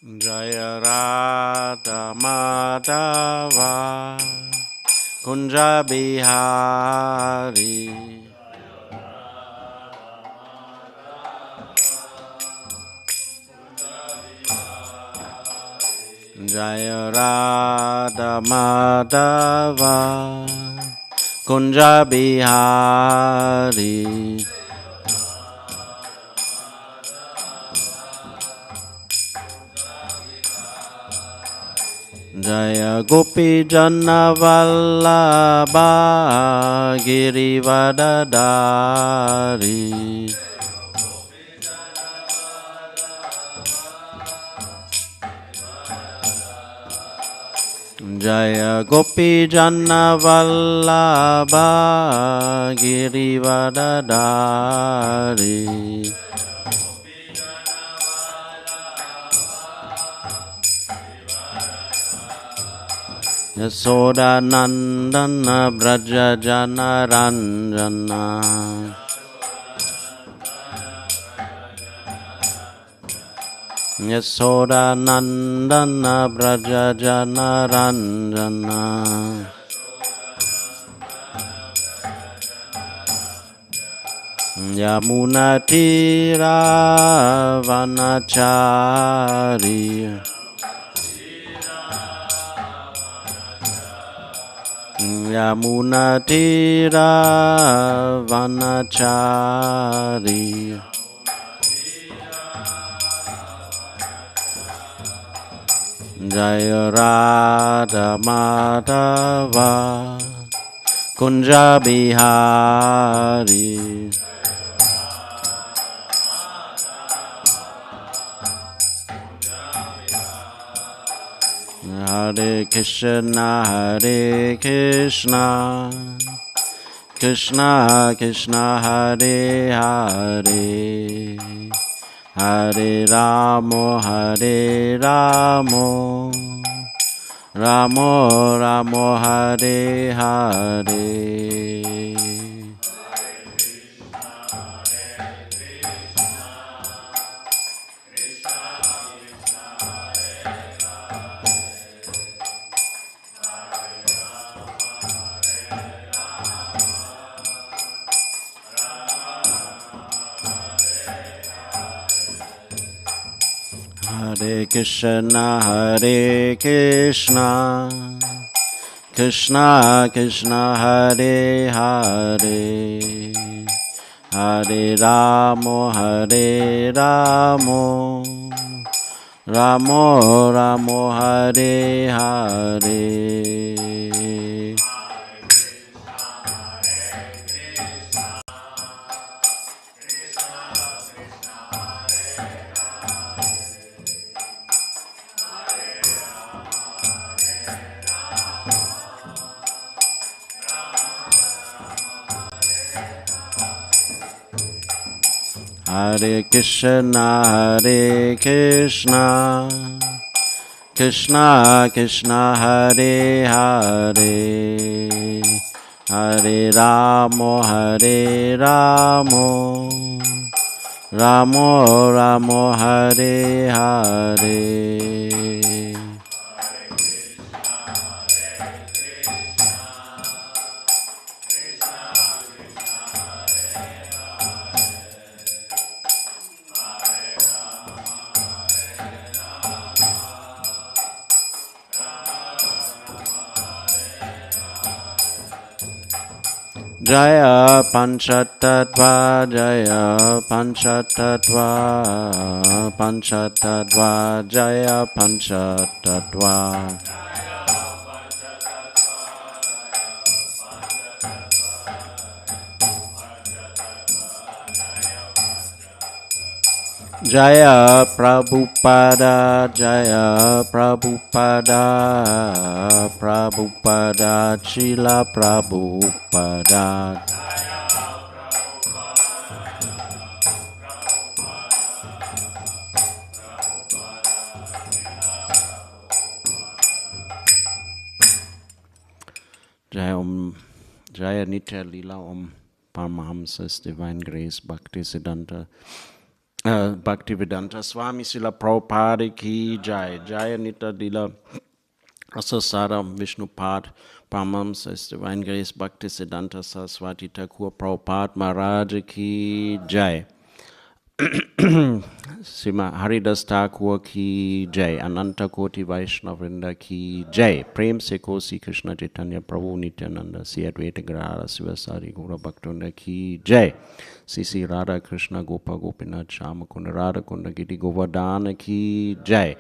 Jaya Radha Madhava Kunja Bihari Jaya Radha Madhava Kunja Bihari Jaya Gopi Jana Vallabha Girivardhari Jaya Gopi Jana Vallabha Girivardhari Yasoda Nandana Braja Jana Ranjana Yasoda Nandana Braja Jana Ranjana Yamuna Tira Vanachari Yamuna Tira Vanachari Jaya Radha Madhava Kunja Bihari Hare Krishna, Hare Krishna, Krishna Krishna, Hare Hare, Hare Rama, Hare Rama, Rama Rama, Hare Hare. Hare Krishna, Hare Krishna, Krishna Krishna, Hare Hare, Hare Rama, Hare Rama, Rama Rama, Hare Hare. Hare Krishna, Hare Krishna, Krishna Krishna, Hare Hare, Hare Rama, Hare Rama, Rama Rama, Hare Hare. Jaya Panchatattva, Jaya Panchatattva, Panchatattva, Jaya Panchatattva. Jaya Prabhupada, Jaya Prabhupada, Prabhupada, Srila Prabhupada. Jaya Nitya Lila Om Paramahamsa's Divine Grace Bhakti Siddhanta Bhaktivedanta Swami Srila Prabhupada ki jai. Jai Anita Dila Asasara Vishnupad Pramams as Divine Grace Bhaktisiddhanta Saraswati Thakur Prabhupada Maharaj ki jai. Sima Haridas Thakur ki jai. Ananta Koti Vaishnavrinda ki jai. Prem se Kosi Krishna Chaitanya Prabhu Nityananda Sri Advaita Gadadhara Sivasari Gaura Bhaktivinoda ki jai. Sisi Radha Krishna Gopa Gopinath Shama Kunda Radha Kunda Giri Govardhana ki jai.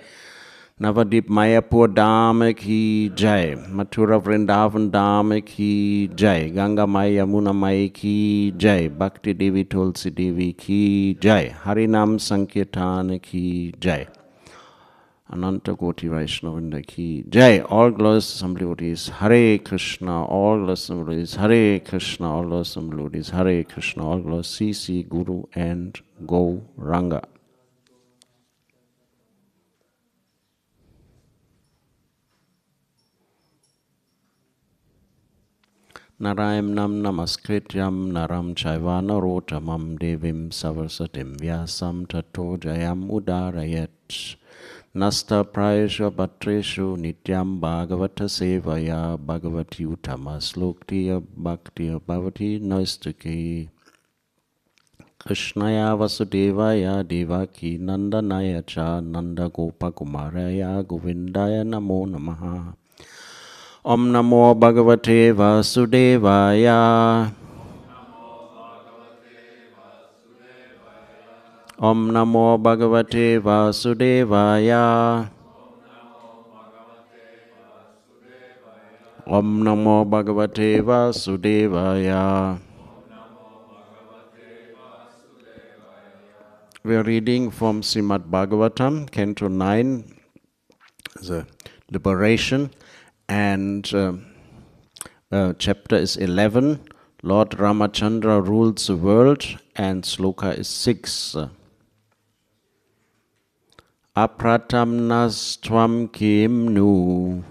Navadip Mayapur Dham ki jai. Mathura Vrindavan Dham ki jai. Ganga Maya Yamuna Maya ki jai. Bhakti Devi Tulsi Devi ki jai. Harinam Sankirtan ki jai. Ananta Koti Vaishnavinda ki jai. All glorious assembly devotees, Hare Krishna. All glorious assembly devotees, Hare Krishna. All glorious assembly devotees, Hare Krishna. All glorious CC, Guru and Gauranga. Narayamnam namaskrityam naram chaiva narotamam devim saraswatim vyasam tato jayam udarayat. Nasta prayesha bhatreshu nityam bhagavata sevaya bhagavati utama sloktiya bhaktiya bhavati naistaki. Krishnaya vasudevaya devaki nandanaya cha nanda gopa kumaraya govindaya namo namaha. Om Namo Bhagavate Vasudevaya. Om Namo Bhagavate Vasudevaya. Om Namo Bhagavate Vasudevaya. We are reading from Srimad Bhagavatam, Canto 9, the Liberation. And chapter is 11, Lord Ramachandra rules the world, and sloka is 6. Apratamnas tvam kim nu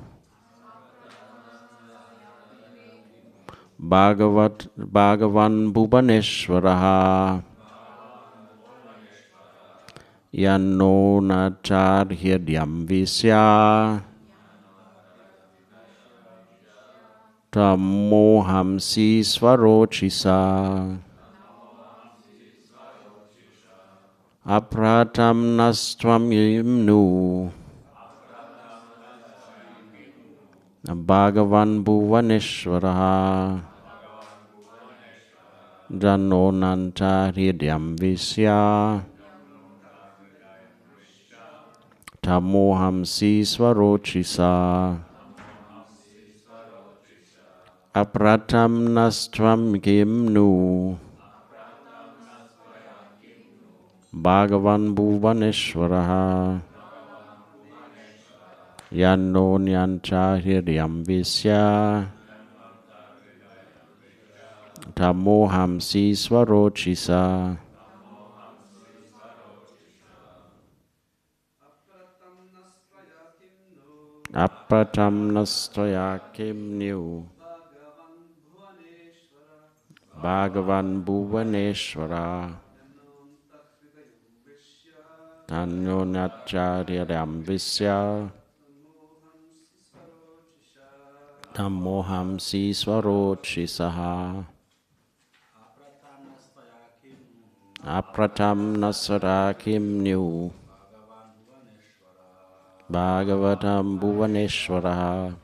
Bhagavan Bhuvaneshwaraha Yanno Nachar Hyadyam Visya Tamohamsi Svarochisa Apratam Nastvam Yimnu Bhagavan Bhuvaneshwaraha Janno Nanta Hridyam Visya Tamohamsi Svarochisa Apratam Nastvam Yimnu Bhagavan Bhuvaneshwaraha Yanno Nyancha Hridyam Visya Tamohamsi Svarochisa. Apratam Nastaya Kimnu Bhagavan Bhuvaneshwara Tanyo Nacharyam Visya Tamohamsi Svarochisaha. Apratam Nasara Kimnu Bhagavatam Bhuvaneshwara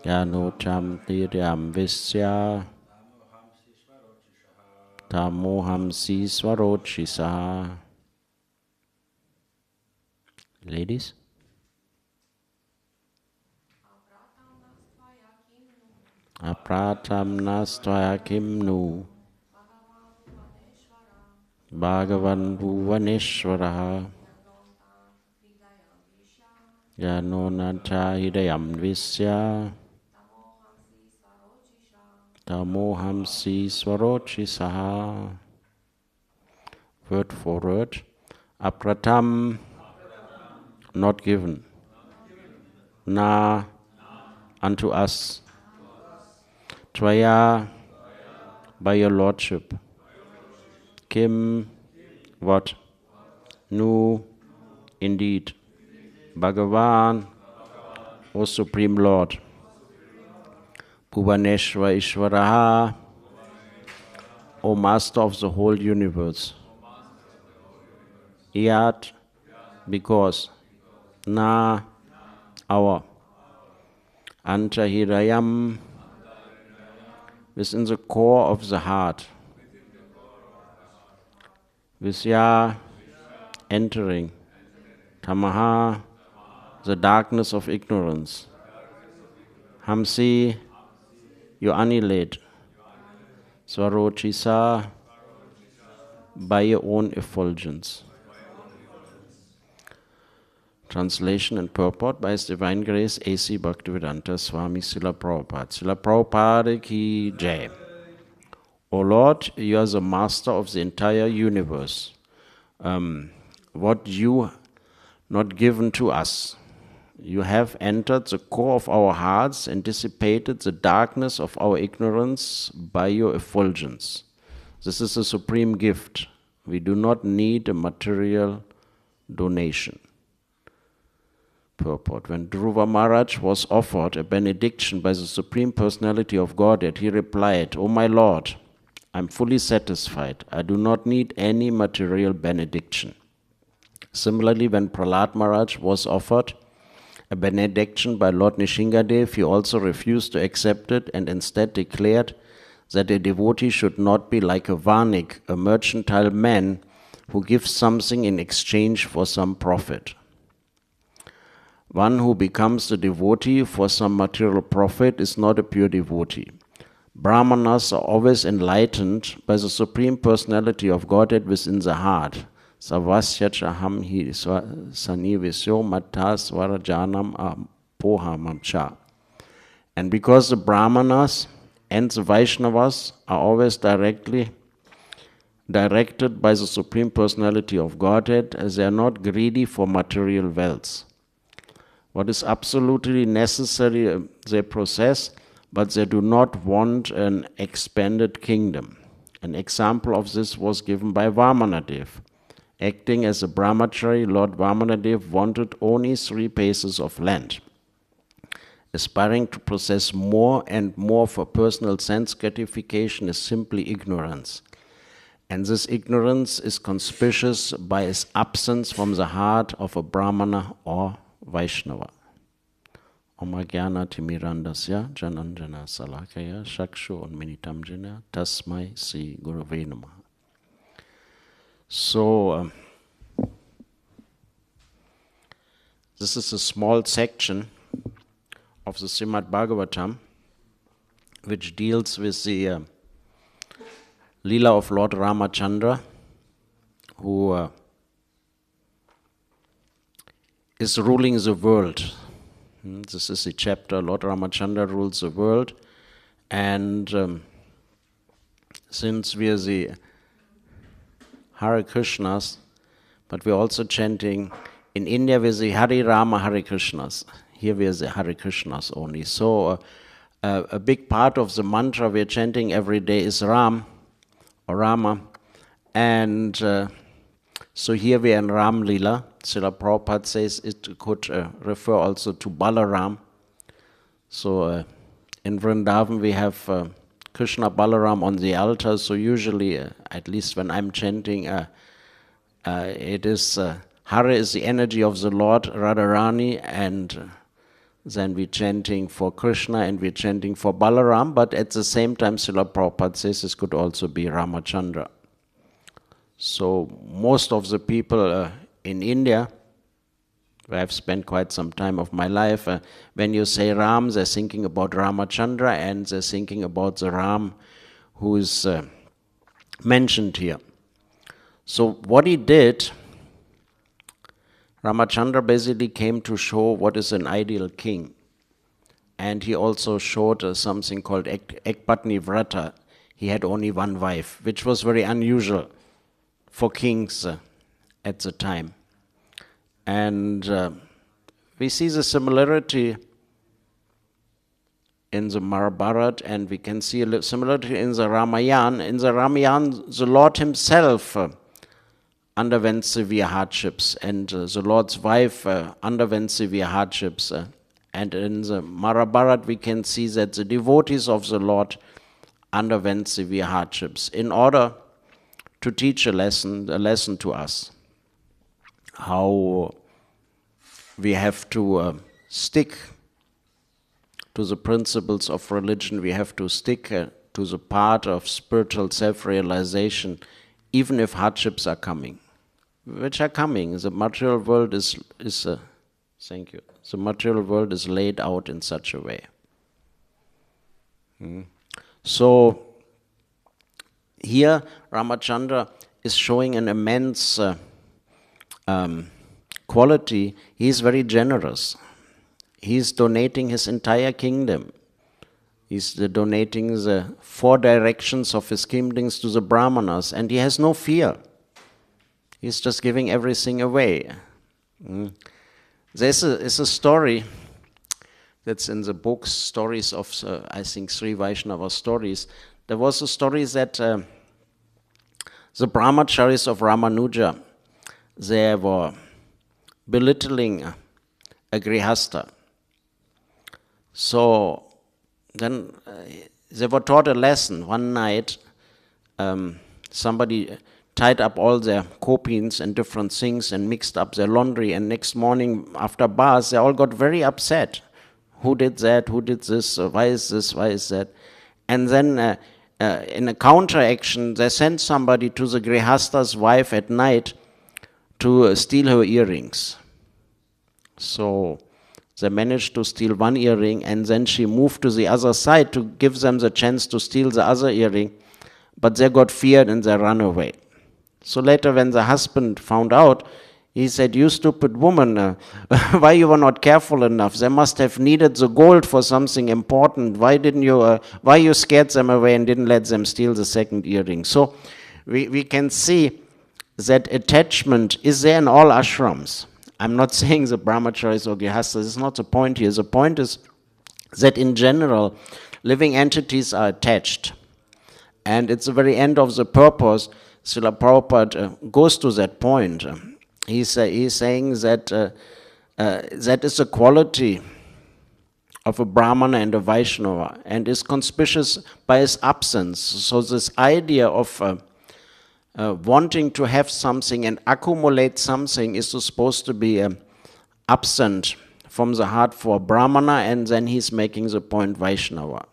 Yanutam Tiryam Visya Tamohamsi Svarochisa. Ladies? Apratam Nastvaya Kimnu Bhagavan Bhuvaneshwara Yanonata Hidayam Visya Tamohamsi Svarochisaha. Word for word. Apratam, not given. Na, unto us. Tvaya, by your lordship. Kim, what? Nu, indeed. Bhagavan, O Supreme Lord. Bhuvaneshwar Ishvaraha, O Master of the whole universe. Yat, because. Na, our. Antahirayam, within the core of the heart. Visya, entering. Tamaha, the darkness of ignorance. Hamsi, you annihilate. Swarochisa, by your own effulgence. Translation and purport by His Divine Grace A.C. Bhaktivedanta Swami Srila Prabhupada. Srila Prabhupada ki jai. O Lord, you are the master of the entire universe. What you not given to us. You have entered the core of our hearts and dissipated the darkness of our ignorance by your effulgence. This is a supreme gift. We do not need a material donation. Purport. When Dhruva Maharaj was offered a benediction by the Supreme Personality of Godhead, he replied, O my Lord, I am fully satisfied. I do not need any material benediction. Similarly, when Prahlad Maharaj was offered a benediction by Lord Nishingadev, he also refused to accept it and instead declared that a devotee should not be like a varnik, a mercantile man who gives something in exchange for some profit. One who becomes a devotee for some material profit is not a pure devotee. Brahmanas are always enlightened by the Supreme Personality of Godhead within the heart. Savasyachaham hi sanivisyo matas varajanam apohamamcha. And because the Brahmanas and the Vaishnavas are always directed by the Supreme Personality of Godhead, as they are not greedy for material wealth. What is absolutely necessary they possess, but they do not want an expanded kingdom. An example of this was given by Vamanadev. Acting as a brahmachari, Lord Vamanadev wanted only 3 paces of land. Aspiring to possess more and more for personal sense gratification is simply ignorance. And this ignorance is conspicuous by its absence from the heart of a Brahmana or Vaishnava. Om Ajnana Timirandasya Jananjana Salakaya Shakshu Unminitam Jena Tasmai Sri Gurave Namaha. So, this is a small section of the Srimad Bhagavatam which deals with the Leela of Lord Ramachandra, who is ruling the world. This is the chapter, Lord Ramachandra rules the world, and since we are the Hare-krishnas, but we're also chanting, in India we're the hare-rama, hare-krishnas. Here we are the hare-krishnas only. So a big part of the mantra we're chanting every day is Ram, or Rama, and so here we are in Ram Leela. Srila Prabhupada says it could refer also to Balaram. So in Vrindavan we have Krishna Balaram on the altar, so usually, at least when I'm chanting, it is Hare is the energy of the Lord, Radharani, and then we're chanting for Krishna and we're chanting for Balaram, but at the same time Srila Prabhupada says this could also be Ramachandra. So most of the people in India, where I've spent quite some time of my life, when you say Ram, they're thinking about Ramachandra and they're thinking about the Ram who is mentioned here. So what he did, Ramachandra basically came to show what is an ideal king. And he also showed something called Ekpatni Vrata. He had only one wife, which was very unusual for kings at the time. And we see the similarity in the Mahabharata, and we can see a similarity in the Ramayana. In the Ramayana, the Lord himself underwent severe hardships, and the Lord's wife underwent severe hardships. And in the Mahabharata, we can see that the devotees of the Lord underwent severe hardships in order to teach a lesson to us, how we have to stick to the principles of religion, we have to stick to the part of spiritual self-realization, even if hardships are coming, which are coming. The material world is thank you. The material world is laid out in such a way. So here Ramachandra is showing an immense quality. He is very generous. He is donating his entire kingdom. He's donating the 4 directions of his kingdoms to the Brahmanas, and he has no fear. He's just giving everything away. There's a story that's in the books, stories of, I think, Sri Vaishnava stories. There was a story that the brahmacharis of Ramanuja, they were belittling a grihastha. So then they were taught a lesson. One night, somebody tied up all their copines and different things and mixed up their laundry, and next morning after bath, they all got very upset. Who did that? Who did this? Why is this? Why is that? And then in a counteraction, they sent somebody to the grihastha's wife at night to steal her earrings. So they managed to steal one earring, and then she moved to the other side to give them the chance to steal the other earring, but they got feared and they ran away. So later when the husband found out, he said, "You stupid woman, why you were not careful enough? They must have needed the gold for something important. Why you scared them away and didn't let them steal the second earring?" So we can see that attachment is there in all ashrams. I'm not saying the brahmacharis or grihasthas, is not the point here. The point is that in general, living entities are attached. And it's the very end of the purpose. Srila Prabhupada goes to that point. He's saying that that is a quality of a Brahmana and a Vaishnava, and is conspicuous by his absence. So this idea of wanting to have something and accumulate something is supposed to be absent from the heart for Brahmana, and then he's making the point Vaishnava.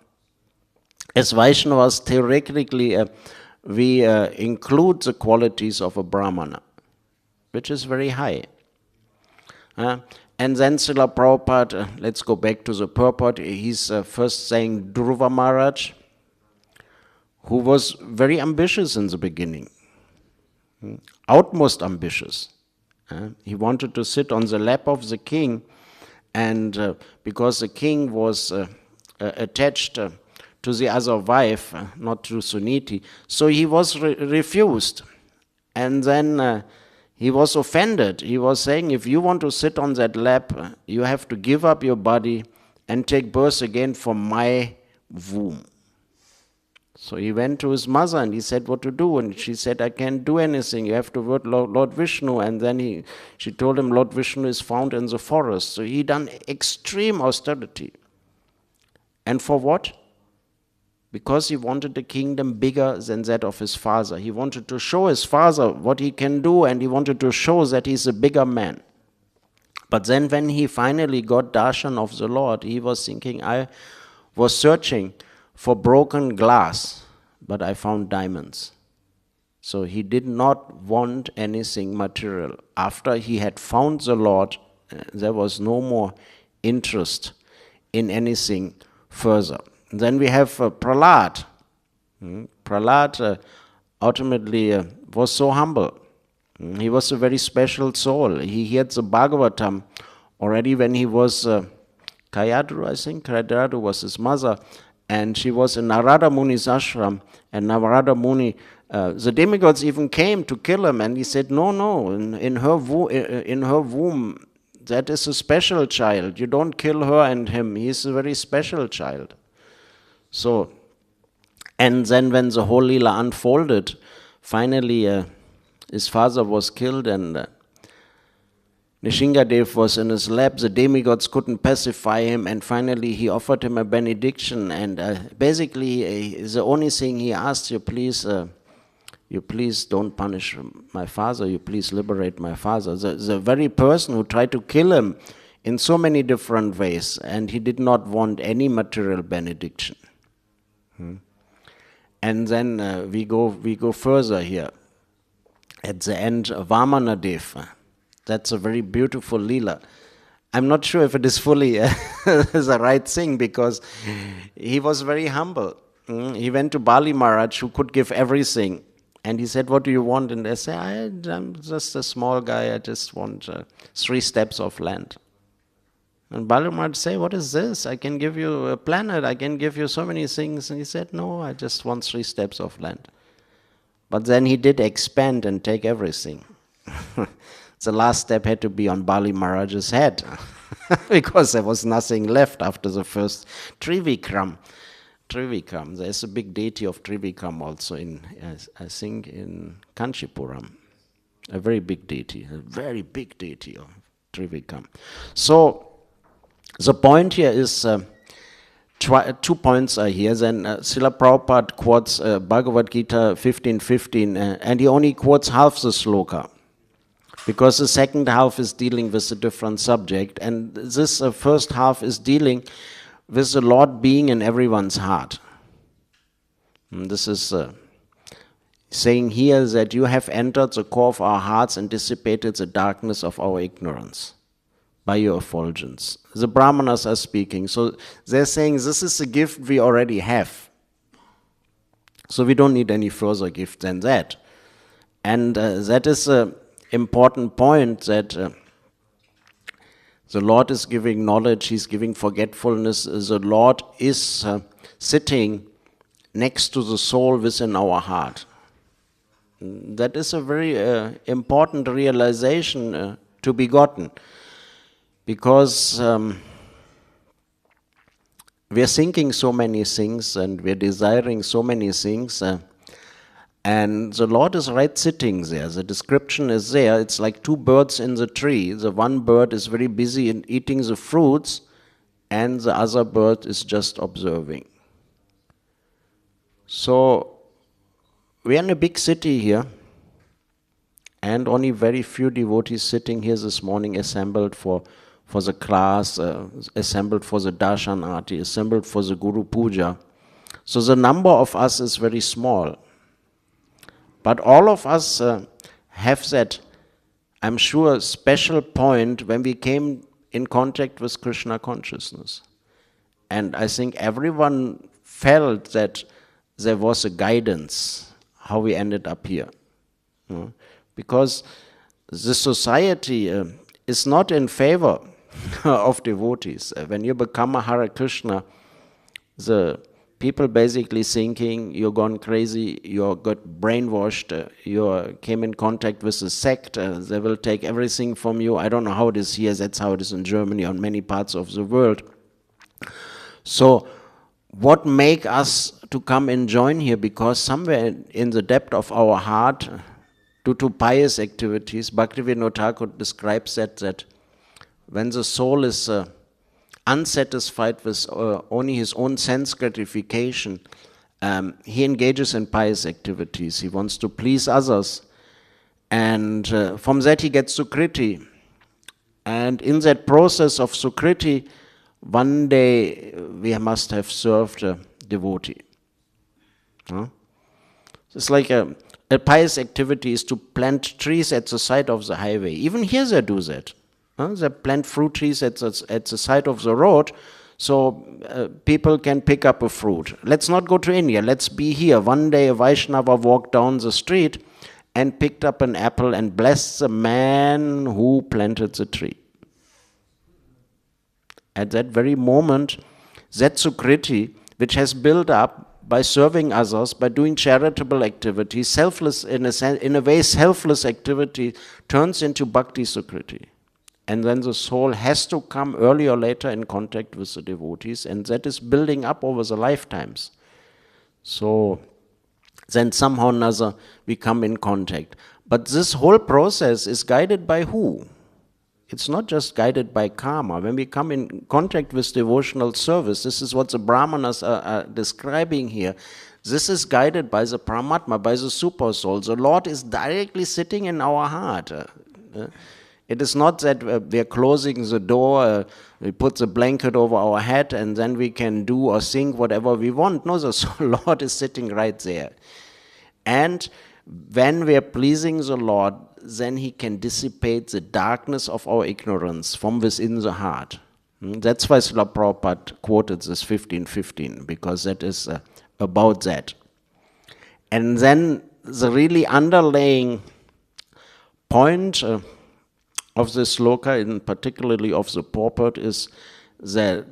As Vaishnavas, theoretically, we include the qualities of a Brahmana, which is very high. And then Srila Prabhupada, let's go back to the purport, he's first saying Dhruva Maharaj, who was very ambitious in the beginning. Outmost ambitious. He wanted to sit on the lap of the king, and because the king was attached to the other wife, not to Suniti, so he was refused. And then he was offended. He was saying, if you want to sit on that lap, you have to give up your body and take birth again from my womb. So he went to his mother and he said what to do, and she said, I can't do anything, you have to word Lord Vishnu. And then she told him Lord Vishnu is found in the forest. So he done extreme austerity. And for what? Because he wanted a kingdom bigger than that of his father. He wanted to show his father what he can do, and he wanted to show that he's a bigger man. But then when he finally got darshan of the Lord, he was thinking, I was searching for broken glass, but I found diamonds. So he did not want anything material. After he had found the Lord, there was no more interest in anything further. Then we have Prahlad. Prahlad ultimately was so humble. He was a very special soul. He heard the Bhagavatam already when he was Kayadru, I think. Kayadru was his mother. And she was in Narada Muni's ashram. And Narada Muni, the demigods even came to kill him. And he said, no, in her womb, that is a special child. You don't kill her and him. He is a very special child. So, and then when the whole Leela unfolded, finally his father was killed and Nishingadev was in his lap, the demigods couldn't pacify him, and finally he offered him a benediction, and basically the only thing he asked, you please don't punish my father, you please liberate my father. The very person who tried to kill him in so many different ways, and he did not want any material benediction. And then we go further here. At the end, Vamanadev, that's a very beautiful Leela. I'm not sure if it is fully the right thing, because he was very humble. He went to Bali Maharaj, who could give everything. And he said, what do you want? And they said, I'm just a small guy, I just want 3 steps of land. And Bali Maharaj said, what is this? I can give you a planet, I can give you so many things. And he said, no, I just want 3 steps of land. But then he did expand and take everything. The last step had to be on Bali Maharaj's head, because there was nothing left after the first Trivikram. Trivikram, there's a big deity of Trivikram also I think in Kanchipuram. A very big deity of Trivikram. So, the point here is, 2 points are here. Then Srila Prabhupada quotes Bhagavad Gita 15:15, and he only quotes half the sloka, because the second half is dealing with a different subject, and this first half is dealing with the Lord being in everyone's heart. And this is saying here that you have entered the core of our hearts and dissipated the darkness of our ignorance by your effulgence. The Brahmanas are speaking, so they're saying this is a gift we already have. So we don't need any further gift than that. And that is an important point, that the Lord is giving knowledge, He's giving forgetfulness. The Lord is sitting next to the soul within our heart. That is a very important realization to be gotten, because we are thinking so many things and we are desiring so many things, and the Lord is right sitting there. The description is there. It's like 2 birds in the tree. The one bird is very busy in eating the fruits, and the other bird is just observing. So, we are in a big city here, and only very few devotees sitting here this morning, assembled for the class, assembled for the darshan arti, assembled for the Guru Puja. So the number of us is very small. But all of us have that, I'm sure, special point when we came in contact with Krishna consciousness. And I think everyone felt that there was a guidance, how we ended up here. Because the society is not in favor of devotees. When you become a Hare-Krishna, the people basically thinking you're gone crazy, you got brainwashed, you came in contact with a sect, they will take everything from you. I don't know how it is here, that's how it is in Germany, on many parts of the world. So, what make us to come and join here? Because somewhere in the depth of our heart, due to pious activities, Bhaktivinoda Thakur describes that when the soul is unsatisfied with only his own sense gratification, he engages in pious activities. He wants to please others, and from that he gets Sukriti. And in that process of Sukriti, one day we must have served a devotee. It's like a pious activity is to plant trees at the side of the highway. Even here they do that. They plant fruit trees at the side of the road, so people can pick up a fruit. Let's not go to India, let's be here. One day a Vaishnava walked down the street and picked up an apple and blessed the man who planted the tree. At that very moment, that Sukriti, which has built up by serving others, by doing charitable activity, selfless, in a way selfless activity, turns into Bhakti Sukriti. And then the soul has to come earlier or later in contact with the devotees, and that is building up over the lifetimes. So then somehow or another we come in contact. But this whole process is guided by who? It's not just guided by karma. When we come in contact with devotional service, this is what the Brahmanas are describing here. This is guided by the Paramatma, by the Super Soul. The Lord is directly sitting in our heart. It is not that we are closing the door, we put the blanket over our head, and then we can do or think whatever we want. No, the Lord is sitting right there. And when we are pleasing the Lord, then He can dissipate the darkness of our ignorance from within the heart. That's why Srila Prabhupada quoted this 15:15, because that is about that. And then the really underlying point of this sloka, and particularly of the purport, is that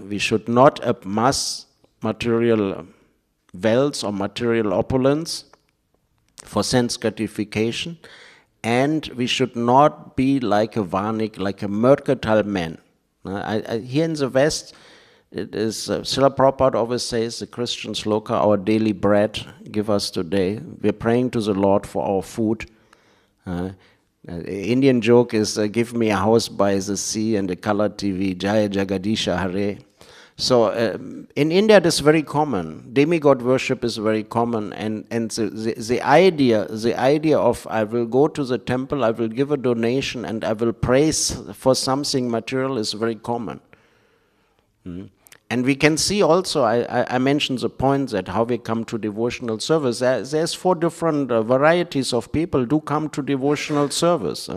we should not amass material wealth or material opulence for sense gratification, and we should not be like a varnik, like a mercantile man. Here in the West, it is Srila Prabhupada always says, the Christian sloka, our daily bread, give us today. We're praying to the Lord for our food. Indian joke is, give me a house by the sea and a colored TV, Jaya Jagadisha Hare. So in India it is very common. Demigod worship is very common, and the idea of I will go to the temple, I will give a donation, and I will praise for something material is very common. And we can see also, I mentioned the point that how we come to devotional service. There's 4 different varieties of people do come to devotional service.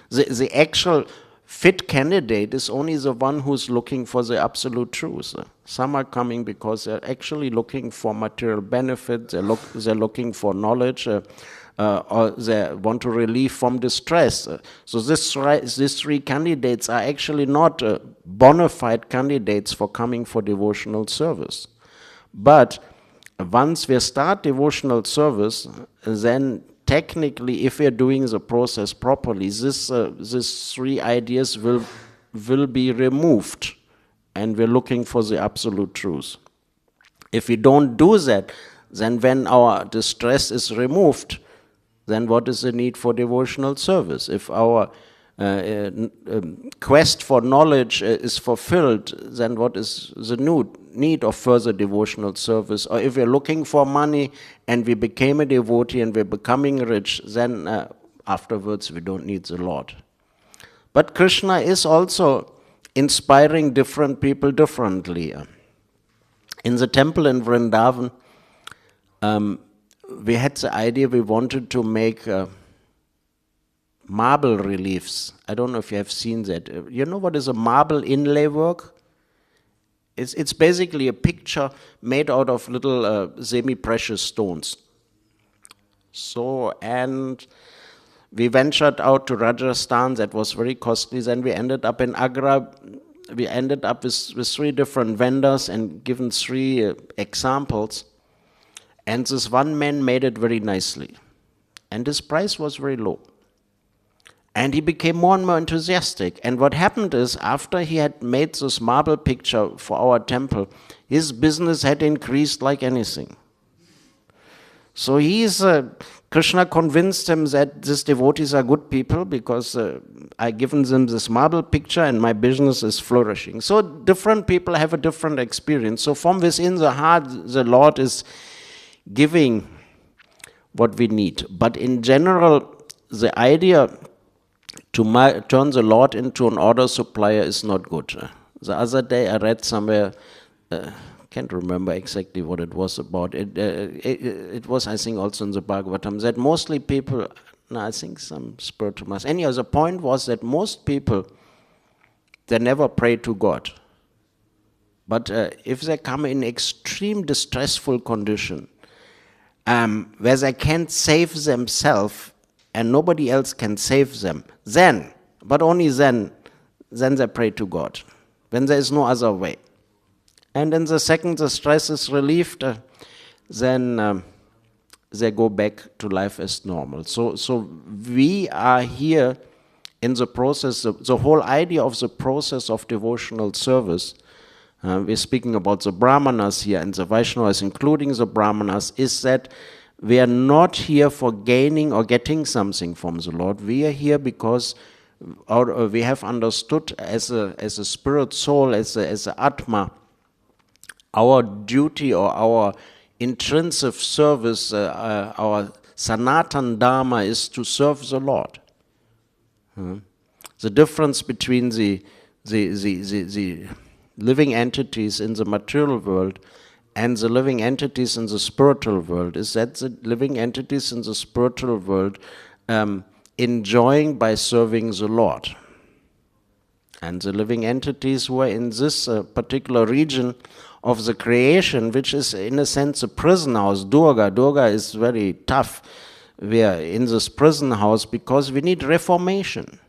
The actual fit candidate is only the one who's looking for the absolute truth. Some are coming because they're actually looking for material benefit, they're looking for knowledge, or they want to relieve from distress. So these 3 candidates are actually not bona fide candidates for coming for devotional service. But once we start devotional service, then technically, if we are doing the process properly, these 3 ideas will be removed, and we're looking for the absolute truth. If we don't do that, then when our distress is removed, then what is the need for devotional service? If our quest for knowledge is fulfilled, then what is the need of further devotional service? Or if we're looking for money and we became a devotee and we're becoming rich, then afterwards we don't need the Lord. But Krishna is also inspiring different people differently. In the temple in Vrindavan, we had the idea we wanted to make marble reliefs. I don't know if you have seen that. You know what is a marble inlay work? It's basically a picture made out of little semi-precious stones. So, and we ventured out to Rajasthan. That was very costly. Then we ended up in Agra. We ended up with 3 different vendors and given 3 examples. And this one man made it very nicely. And his price was very low. And he became more and more enthusiastic. And what happened is, after he had made this marble picture for our temple, his business had increased like anything. So Krishna convinced him that these devotees are good people because I've given them this marble picture and my business is flourishing. So different people have a different experience. So from within the heart, the Lord is giving what we need. But in general, the idea to turn the Lord into an order supplier is not good. The other day I read somewhere, can't remember exactly what it was about. It was, I think, also in the Bhagavatam, that mostly people, I think some spiritual master. Anyhow, the point was that most people, they never pray to God. But if they come in extreme distressful condition, where they can't save themselves and nobody else can save them, then, but only then they pray to God, when there is no other way. And then the second the stress is relieved, then they go back to life as normal. So we are here in the process, the whole idea of the process of devotional service, we're speaking about the Brahmanas here and the Vaishnavas, including the Brahmanas, is that we are not here for gaining or getting something from the Lord. We are here because we have understood as a spirit soul, as a Atma, our duty or our intrinsic service, our Sanatan Dharma is to serve the Lord. The difference between the living entities in the material world and the living entities in the spiritual world is that the living entities in the spiritual world enjoying by serving the Lord. And the living entities who are in this particular region of the creation, which is in a sense a prison house, Durga. Durga is very tough. We are in this prison house because we need reformation.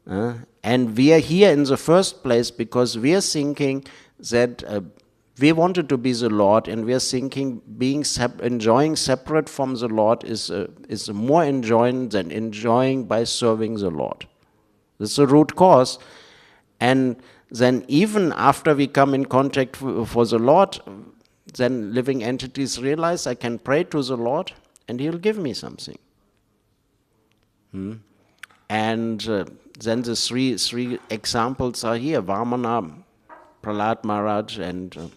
And we are here in the first place because we are thinking that we wanted to be the Lord, and we are thinking enjoying separate from the Lord is more enjoying than enjoying by serving the Lord. This is the root cause. And then even after we come in contact for the Lord, then living entities realize I can pray to the Lord and He'll give me something. And then the three examples are here. Vamana, Prahlad Maharaj and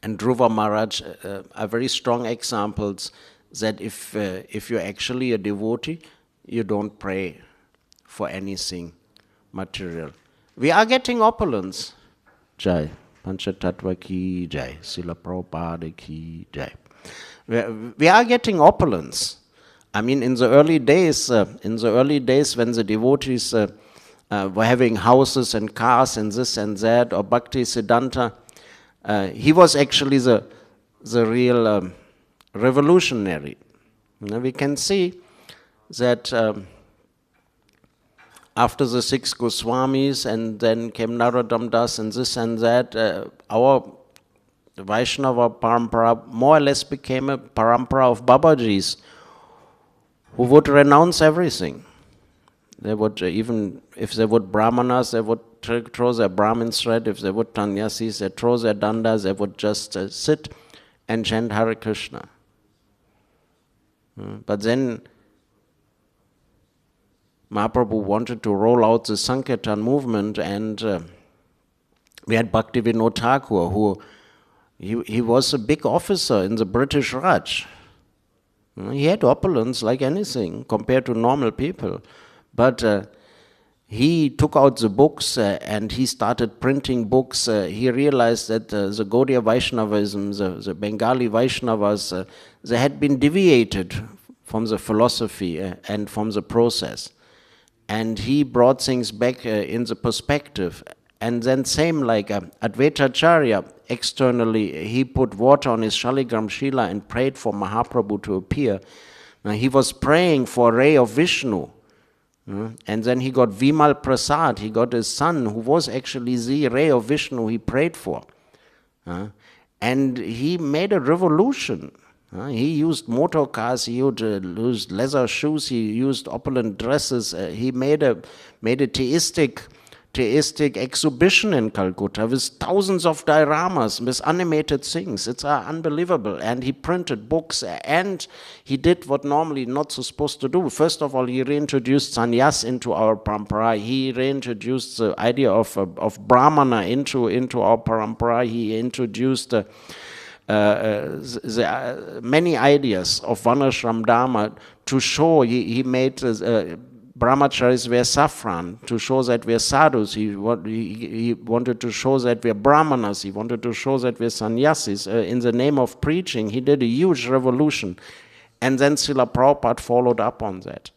Dhruva Maharaj are very strong examples that if you're actually a devotee, you don't pray for anything material. We are getting opulence. Jai. Panchatattva ki jai. Srila Prabhupada ki jai. We are getting opulence. I mean, in the early days when the devotees were having houses and cars and this and that, or Bhakti Siddhanta, he was actually the real revolutionary. We can see that after the 6 Goswamis, and then came Narottama Das and this and that, our Vaishnava parampara more or less became a parampara of Babajis who would renounce everything. They would, even if they would Brahmanas, they would throw their Brahmin thread. If they would Tannyasis, they throw their dandas. They would just sit and chant Hare-Krishna. But then Mahaprabhu wanted to roll out the Sankirtan movement, and we had Bhaktivinoda Thakur, who he was a big officer in the British Raj. He had opulence like anything compared to normal people. But he took out the books and he started printing books. He realized that the Gaudiya Vaishnavism, the Bengali Vaishnavas, they had been deviated from the philosophy and from the process. And he brought things back in the perspective. And then same like Advaitacharya, externally, he put water on his Shaligram Shila and prayed for Mahaprabhu to appear. Now, he was praying for a ray of Vishnu. And then he got Vimal Prasad, he got his son, who was actually the ray of Vishnu he prayed for. And he made a revolution. He used motor cars, he used leather shoes, he used opulent dresses. He made a theistic exhibition in Calcutta with thousands of dioramas, with animated things. It's unbelievable. And he printed books, and he did what normally not so supposed to do. First of all, he reintroduced sannyas into our parampara. He reintroduced the idea of brahmana into our parampara. He introduced many ideas of Varnashram Dharma to show. He made brahmacharis wear saffron to show that we're sadhus. He wanted to show that we're brahmanas. He wanted to show that we're sannyasis. In the name of preaching, he did a huge revolution. And then Srila Prabhupada followed up on that.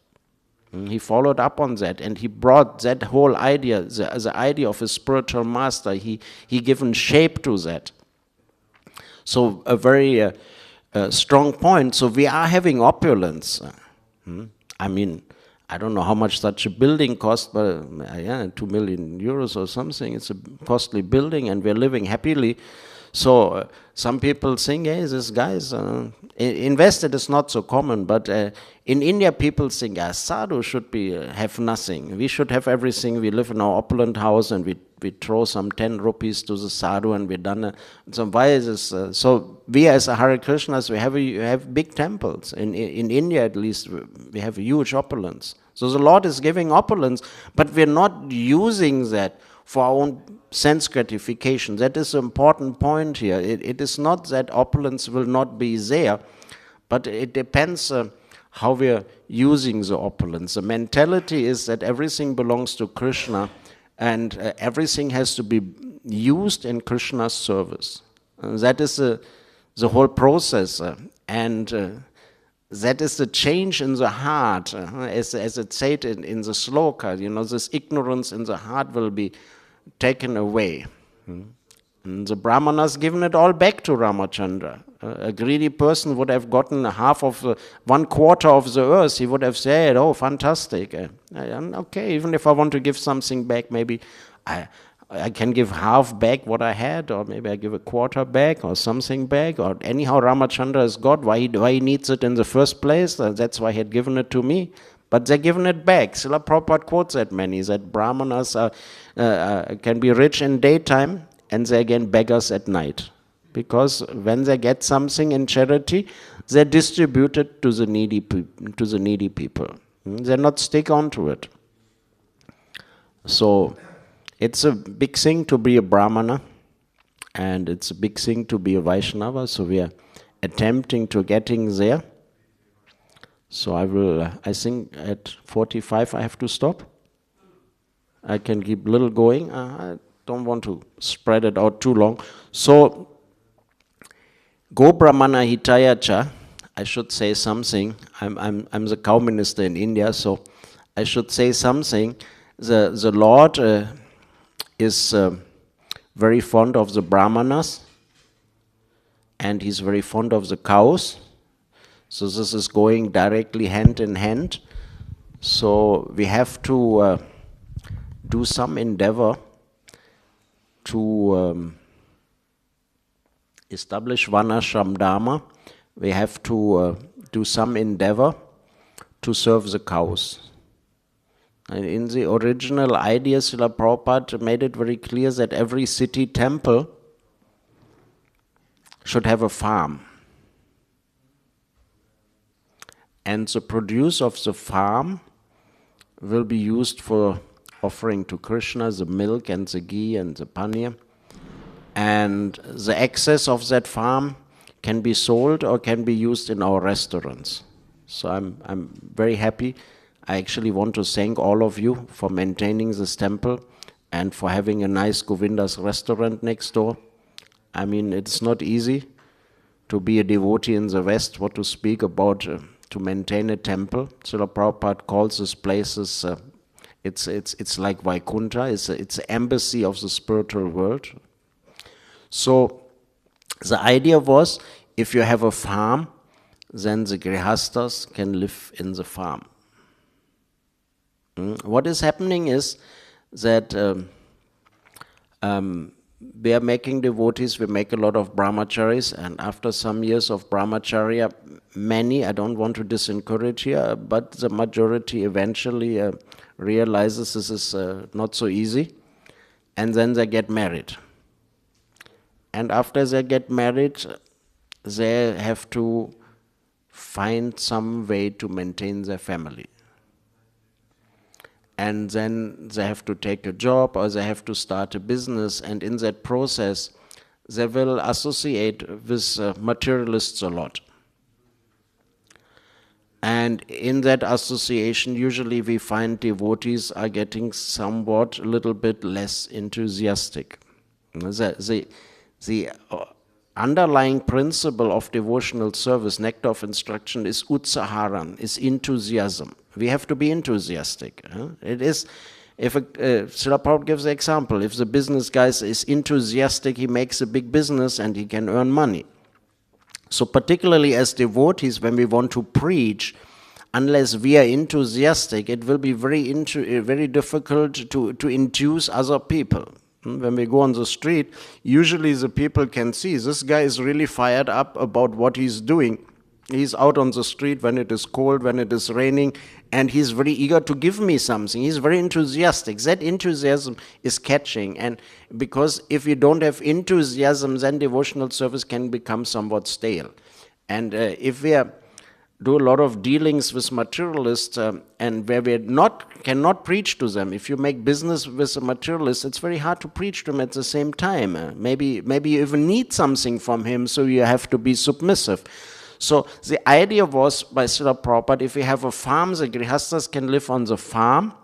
He followed up on that, and he brought that whole idea, the idea of a spiritual master. He given shape to that. So a very strong point. So we are having opulence. I mean, I don't know how much such a building cost, but 2 million euros or something. It's a costly building, and we're living happily. some people think, hey, this guy's in West it is not so common, but in India people think, sadhu should have nothing. We should have everything. We live in our opulent house and we throw some 10 rupees to the sadhu and we're done. So why is this? So we as a Hare-Krishnas, we have big temples. In India at least, we have huge opulence. So the Lord is giving opulence, but we're not using that for our own sense gratification. That is the important point here. It is not that opulence will not be there, but it depends how we're using the opulence. The mentality is that everything belongs to Krishna, and everything has to be used in Krishna's service. That is the whole process, and that is the change in the heart, as it said in the sloka. This ignorance in the heart will be taken away. And the Brahmanas given it all back to Ramachandra. A greedy person would have gotten 1/4 of the earth. He would have said, oh, fantastic. Okay, even if I want to give something back, maybe I can give half back what I had, or maybe I give a quarter back or something back. Or anyhow, Ramachandra is God. Why he needs it in the first place? That's why he had given it to me. But they're giving it back. Srila Prabhupada quotes that many, that Brahmanas can be rich in daytime and they again beggars at night. Because when they get something in charity, they distribute it to the needy people. They're not stick onto it. So it's a big thing to be a Brahmana, and it's a big thing to be a Vaishnava. So we are attempting to getting there. So I think at 45 I have to stop. I can keep a little going. I don't want to spread it out too long. So, Go Brahmana Hitaya Cha, I should say something. I'm the cow minister in India, so I should say something. The Lord is very fond of the Brahmanas, and he's very fond of the cows. So this is going directly hand in hand. So we have to do some endeavor to establish Varnashram Dharma. We have to do some endeavor to serve the cows. And in the original idea, Srila Prabhupada made it very clear that every city temple should have a farm. And the produce of the farm will be used for offering to Krishna, the milk and the ghee and the paneer. And the excess of that farm can be sold or can be used in our restaurants. So I'm very happy. I actually want to thank all of you for maintaining this temple and for having a nice Govinda's restaurant next door. I mean, it's not easy to be a devotee in the West, what to speak about to maintain a temple. Srila Prabhupada calls this places, it's like Vaikuntha, it's an embassy of the spiritual world. So the idea was, if you have a farm, then the grihastas can live in the farm. What is happening is that we are making devotees, we make a lot of brahmacharis, and after some years of brahmacharya, many, I don't want to disencourage here, but the majority eventually realizes this is not so easy, and then they get married. And after they get married, they have to find some way to maintain their family. And then they have to take a job or they have to start a business, and in that process they will associate with materialists a lot. And in that association usually we find devotees are getting somewhat a little bit less enthusiastic. The underlying principle of devotional service, nectar of instruction, is utsaharan, is enthusiasm. We have to be enthusiastic. It is, if Srila Prabhupada gives the example, if the business guy is enthusiastic, he makes a big business and he can earn money. So particularly as devotees, when we want to preach, unless we are enthusiastic, it will be very difficult to induce other people. When we go on the street, usually the people can see this guy is really fired up about what he's doing. He's out on the street when it is cold, when it is raining, and he's very eager to give me something. He's very enthusiastic. That enthusiasm is catching. And because if you don't have enthusiasm, then devotional service can become somewhat stale. And if we do a lot of dealings with materialists and where we cannot preach to them, if you make business with a materialist, it's very hard to preach to him at the same time. Maybe you even need something from him, so you have to be submissive. So the idea was by Srila Prabhupada, if we have a farm, the grihasthas can live on the farm,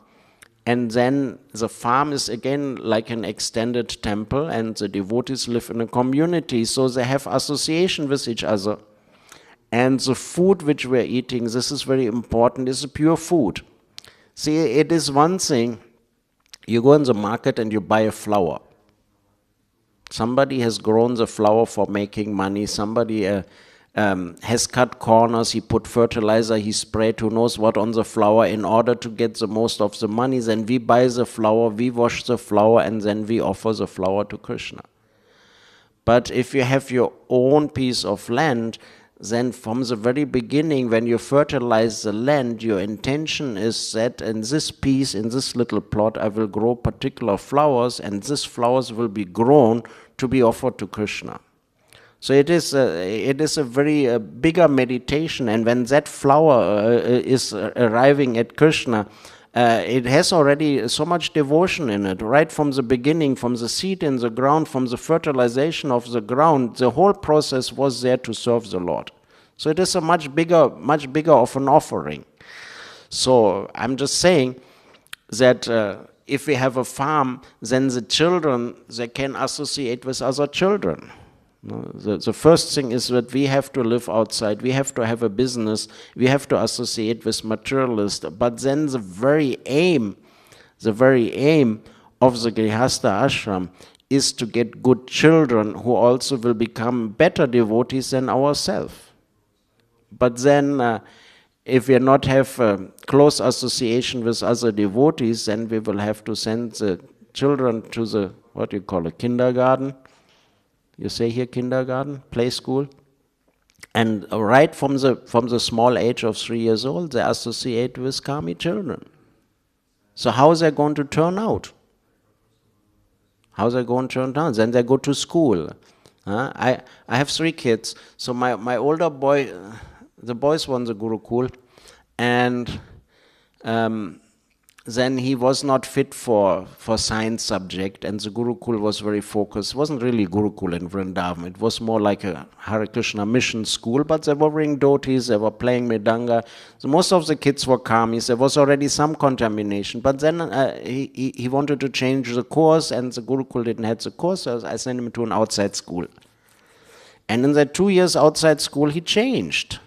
and then the farm is again like an extended temple, and the devotees live in a community, so they have association with each other. And the food which we're eating, this is very important, is a pure food. See, it is one thing, you go in the market and you buy a flower. Somebody has grown the flower for making money, somebody has cut corners, he put fertilizer, he sprayed who knows what on the flower in order to get the most of the money. Then we buy the flower, we wash the flower, and then we offer the flower to Krishna. But if you have your own piece of land, then from the very beginning, when you fertilize the land, your intention is that in this piece, in this little plot, I will grow particular flowers, and these flowers will be grown to be offered to Krishna. So it is a very bigger meditation, and when that flower is arriving at Krishna, it has already so much devotion in it, right from the beginning, from the seed in the ground, from the fertilization of the ground, the whole process was there to serve the Lord. So it is a much bigger of an offering. So I'm just saying that if we have a farm, then the children, they can associate with other children. The first thing is that we have to live outside, we have to have a business, we have to associate with materialists, but then the very aim of the Grihastha ashram is to get good children who also will become better devotees than ourselves. But then if we not have close association with other devotees, then we will have to send the children to the, what do you call it, kindergarten? You say here kindergarten, play school, and right from the small age of 3 years old, they associate with kami children. So how is that going to turn out? How is that going to turn out? Then they go to school. I have 3 kids. So my older boy, the boys won the Gurukul, and then he was not fit for science subject, and the Gurukul was very focused. It wasn't really Gurukul in Vrindavan. It was more like a Hare-Krishna mission school, but they were wearing dhotis, they were playing Mridanga. So most of the kids were kamis. There was already some contamination, but then he wanted to change the course, and the Gurukul didn't have the course, so I sent him to an outside school. And in that 2 years outside school, he changed.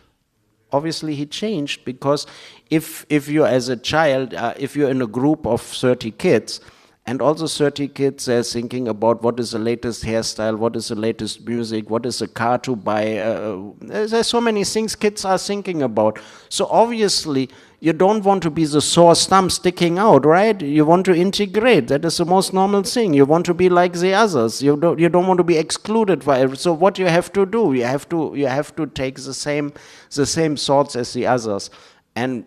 Obviously he changed, because if you're as a child, if you're in a group of 30 kids, and also 30 kids are thinking about what is the latest hairstyle, what is the latest music, what is the car to buy, there's so many things kids are thinking about. So obviously you don't want to be the sore stump sticking out, right? You want to integrate. That is the most normal thing. You want to be like the others. You don't want to be excluded by it. So what you have to do, you have to take the same thoughts as the others. And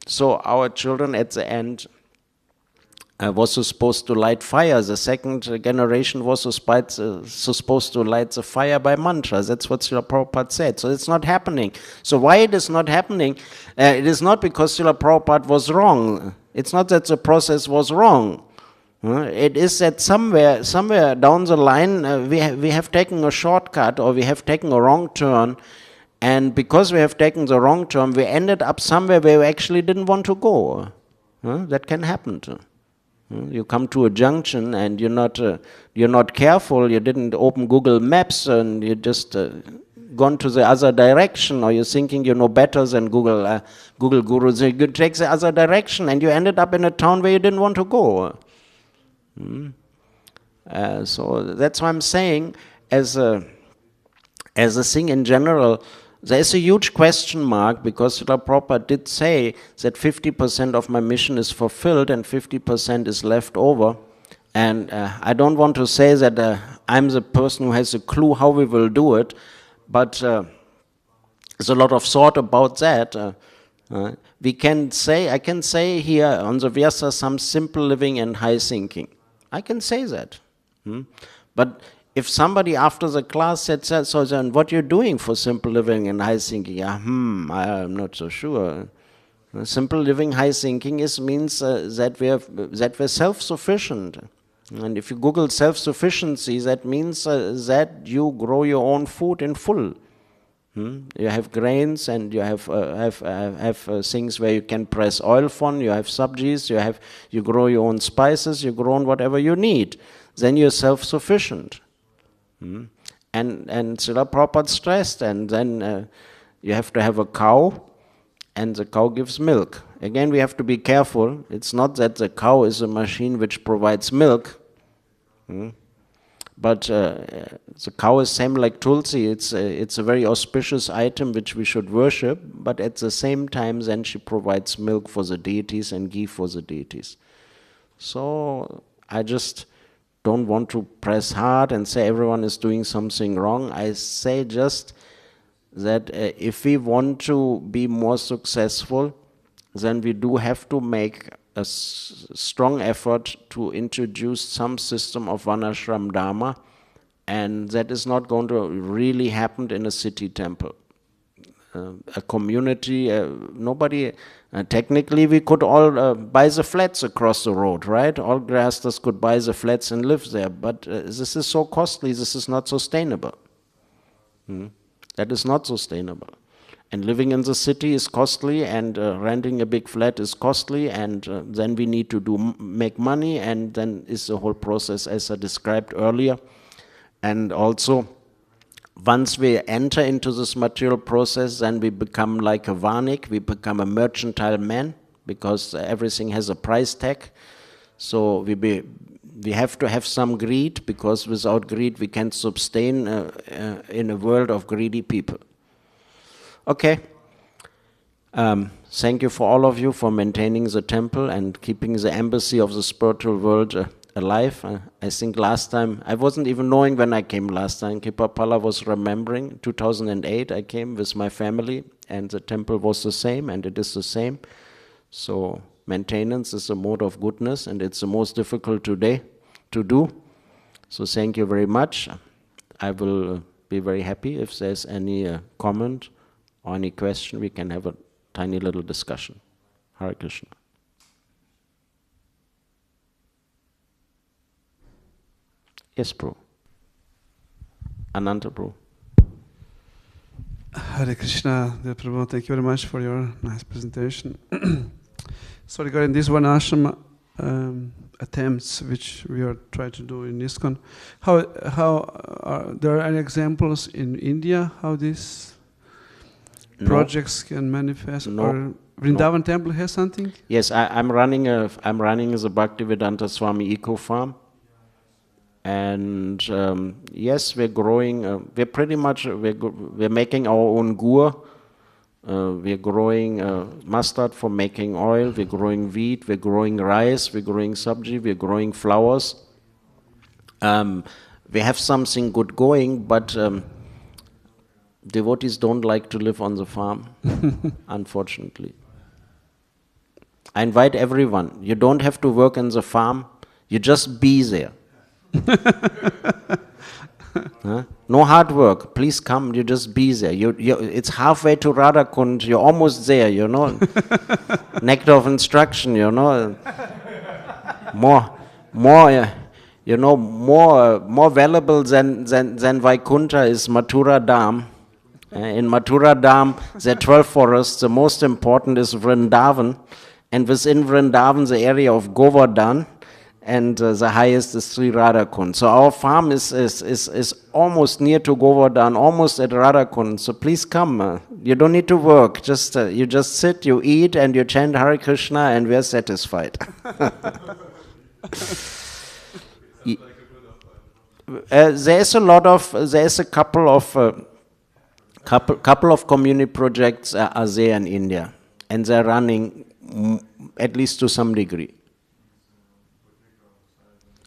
so our children at the end was supposed to light fire. The second generation was supposed to light the fire by mantras. That's what Srila Prabhupada said. So it's not happening. So why it is not happening? It is not because Srila Prabhupada was wrong. It's not that the process was wrong. It is that somewhere down the line we have taken a shortcut, or we have taken a wrong turn, and because we have taken the wrong turn, we ended up somewhere where we actually didn't want to go. That can happen too. You come to a junction and you're not careful, you didn't open Google Maps, and you just gone to the other direction, or you're thinking you know better than Google Guru. So you take the other direction and you ended up in a town where you didn't want to go. So that's why I'm saying, as a thing in general, there is a huge question mark, because Srila Prabhupada did say that 50% of my mission is fulfilled and 50% is left over. And I don't want to say that I'm the person who has a clue how we will do it, but there's a lot of thought about that. I can say here on the Vyasa some simple living and high thinking. I can say that. But if somebody after the class said, so then what you're doing for simple living and high thinking? I'm not so sure. Simple living, high thinking means that we're self-sufficient. And if you Google self-sufficiency, that means that you grow your own food in full. You have grains, and you have things where you can press oil from. You have subsidies. You grow your own spices. You grow on whatever you need. Then you're self-sufficient. And Srila Prabhupada stressed, and then you have to have a cow, and the cow gives milk. Again, we have to be careful. It's not that the cow is a machine which provides milk. But the cow is same like Tulsi. It's a very auspicious item which we should worship, but at the same time then she provides milk for the deities and ghee for the deities. So I just don't want to press hard and say everyone is doing something wrong. I say just that if we want to be more successful, then we do have to make a strong effort to introduce some system of Varnashram Dharma, and that is not going to really happen in a city temple. A community, nobody, technically we could all buy the flats across the road, right? All grihasthas could buy the flats and live there, but this is so costly, this is not sustainable. That is not sustainable. And living in the city is costly, and renting a big flat is costly, and then we need to make money, and then is the whole process as I described earlier. And also, once we enter into this material process, then we become like a varnik, we become a mercantile man, because everything has a price tag. So we have to have some greed, because without greed we can't sustain in a world of greedy people. Okay. Thank you for all of you for maintaining the temple and keeping the embassy of the spiritual world alive. I think last time, I wasn't even knowing when I came last time. Kipapala was remembering, 2008 I came with my family, and the temple was the same, and it is the same. So maintenance is a mode of goodness, and it's the most difficult today to do. So thank you very much. I will be very happy if there's any comment or any question. We can have a tiny little discussion. Hare Krishna. Yes, bro. Ananta, bro. Hare Krishna, dear Prabhu, thank you very much for your nice presentation. So regarding this one ashram attempts which we are trying to do in ISKCON, there are any examples in India how these projects can manifest? No. Or Vrindavan temple has something? Yes, I'm running as a Bhaktivedanta Swami eco farm, and yes, we're growing. We're making our own gur. We're growing mustard for making oil. We're growing wheat. We're growing rice. We're growing sabji. We're growing flowers. We have something good going, but devotees don't like to live on the farm, unfortunately. I invite everyone. You don't have to work in the farm. You just be there. No hard work. Please come. You just be there. It's halfway to Radhakund. You're almost there, you know. Nectar of instruction, you know. More valuable than Vaikuntha is Mathura Dham. In Mathura Dham, there are 12 forests. The most important is Vrindavan. And within Vrindavan, the area of Govardhan, and the highest is Sri Radhakund. So our farm is almost near to Govardhan, almost at Radhakund. So please come. You don't need to work. You just sit, you eat, and you chant Hare-Krishna, and we are satisfied. There's a couple of community projects are there in India, and they're running at least to some degree.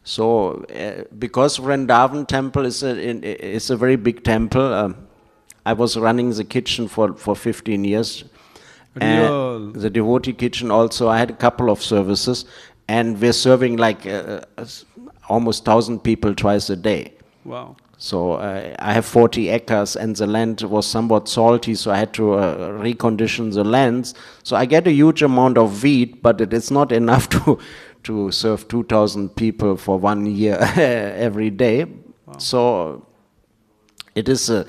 So, because Vrindavan temple is a very big temple, I was running the kitchen for 15 years. And the devotee kitchen also, I had a couple of services, and we're serving like almost 1,000 people twice a day. Wow. So I have 40 acres, and the land was somewhat salty, so I had to recondition the lands. So I get a huge amount of wheat, but it is not enough to serve 2,000 people for 1 year every day. Wow. So it is a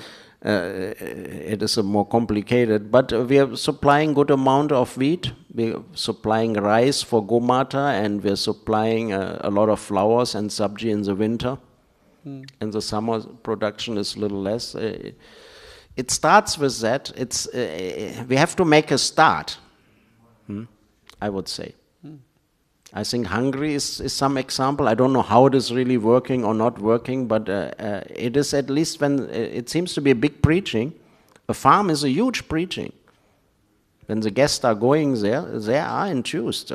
more complicated, but we are supplying good amount of wheat. We're supplying rice for Gomata, and we're supplying a lot of flowers and sabji in the winter. In the summer, production is a little less. It starts with that. We have to make a start, I would say. I think Hungary is some example. I don't know how it is really working or not working, but it is at least when it seems to be a big preaching. A farm is a huge preaching. When the guests are going there, they are enthused.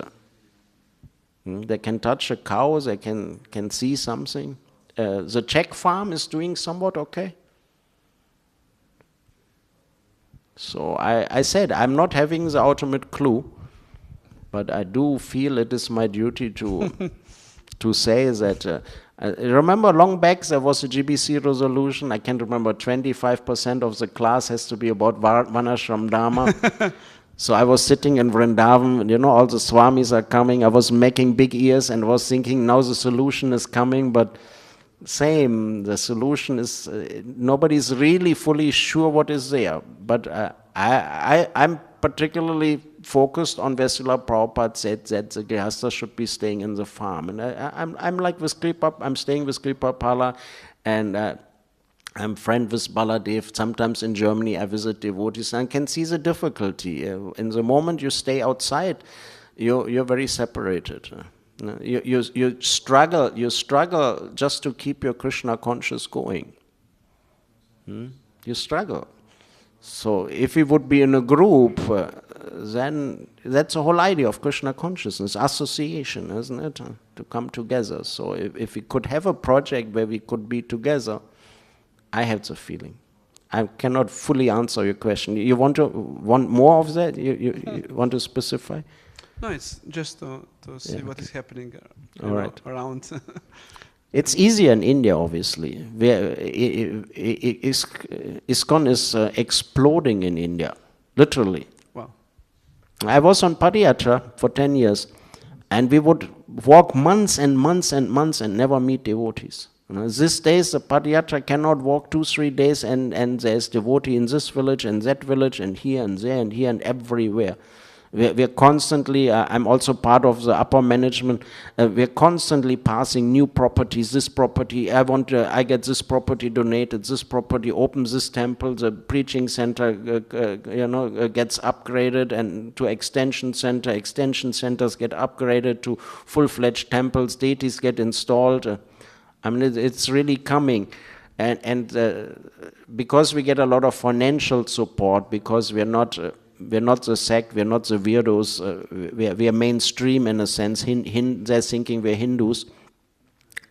They can touch a cow, they can see something. The Czech farm is doing somewhat okay. So I said, I'm not having the ultimate clue, but I do feel it is my duty to say that. Remember long back there was a GBC resolution, I can't remember, 25% of the class has to be about Varnashram Dharma. So I was sitting in Vrindavan, you know, all the Swamis are coming, I was making big ears and was thinking now the solution is coming, but same, the solution is, nobody's really fully sure what is there. But I'm particularly focused on where Srila Prabhupada said that the Grihastha should be staying in the farm. And I'm like with Kripa, I'm staying with Kripa Pala, and I'm friend with Baladev. Sometimes in Germany I visit devotees and can see the difficulty. In the moment you stay outside, you're very separated. You struggle just to keep your Krishna conscious going. You struggle. So if we would be in a group, then that's the whole idea of Krishna consciousness, association, isn't it? To come together. So if we could have a project where we could be together, I have the feeling. I cannot fully answer your question. You want more of that? You want to specify? No, it's just to see what is happening around. It's easier in India, obviously. Where ISKCON is exploding in India, literally. Wow. I was on Padayatra for 10 years, and we would walk months and months and months and never meet devotees. These days, the Padayatra cannot walk 2-3 days, and there's devotee in this village and that village and here and there and here and everywhere. We're constantly, I'm also part of the upper management, we're constantly passing new properties, this property, I get this property donated, this property, open this temple, the preaching center, gets upgraded and to extension centers get upgraded to full-fledged temples, deities get installed. I mean, it's really coming. And because we get a lot of financial support, because we're not the sect, we're not the weirdos, we are mainstream in a sense. They're thinking we're Hindus,